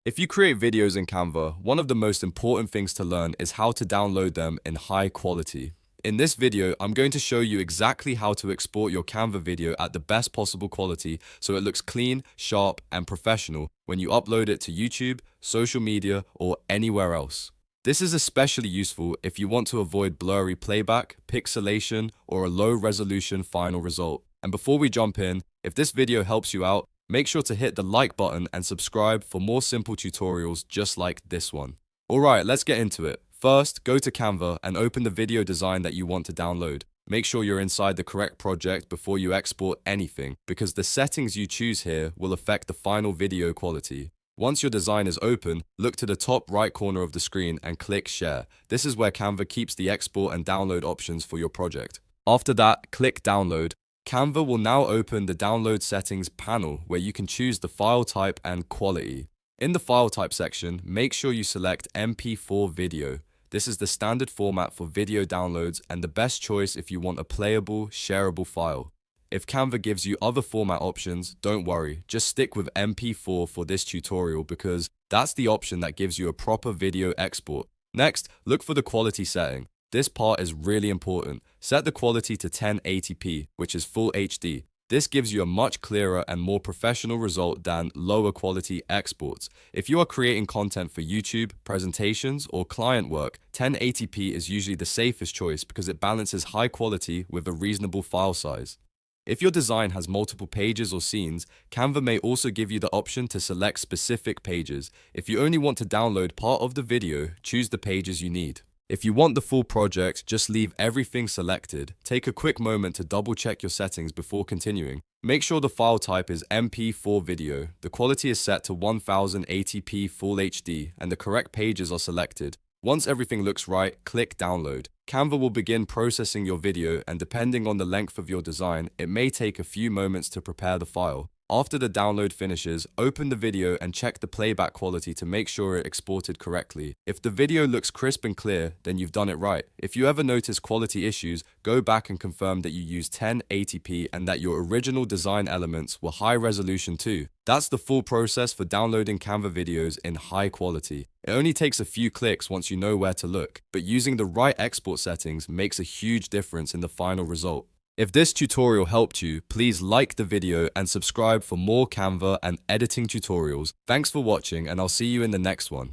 If you create videos in Canva, one of the most important things to learn is how to download them in high quality. In this video, I'm going to show you exactly how to export your Canva video at the best possible quality so it looks clean, sharp, and professional when you upload it to YouTube, social media, or anywhere else. This is especially useful if you want to avoid blurry playback, pixelation, or a low resolution final result. And before we jump in, if this video helps you out, make sure to hit the like button and subscribe for more simple tutorials just like this one. Alright, let's get into it. First, go to Canva and open the video design that you want to download. Make sure you're inside the correct project before you export anything, because the settings you choose here will affect the final video quality. Once your design is open, look to the top right corner of the screen and click Share. This is where Canva keeps the export and download options for your project. After that, click Download. Canva will now open the Download Settings panel where you can choose the file type and quality. In the file type section, make sure you select MP4 video. This is the standard format for video downloads and the best choice if you want a playable, shareable file. If Canva gives you other format options, don't worry, just stick with MP4 for this tutorial because that's the option that gives you a proper video export. Next, look for the quality setting. This part is really important. Set the quality to 1080p, which is full HD. This gives you a much clearer and more professional result than lower quality exports. If you are creating content for YouTube, presentations, or client work, 1080p is usually the safest choice because it balances high quality with a reasonable file size. If your design has multiple pages or scenes, Canva may also give you the option to select specific pages. If you only want to download part of the video, choose the pages you need. If you want the full project, just leave everything selected. Take a quick moment to double check your settings before continuing. Make sure the file type is MP4 video. The quality is set to 1080p Full HD and the correct pages are selected. Once everything looks right, click Download. Canva will begin processing your video and depending on the length of your design, it may take a few moments to prepare the file. After the download finishes, open the video and check the playback quality to make sure it exported correctly. If the video looks crisp and clear, then you've done it right. If you ever notice quality issues, go back and confirm that you used 1080p and that your original design elements were high resolution too. That's the full process for downloading Canva videos in high quality. It only takes a few clicks once you know where to look, but using the right export settings makes a huge difference in the final result. If this tutorial helped you, please like the video and subscribe for more Canva and editing tutorials. Thanks for watching and I'll see you in the next one.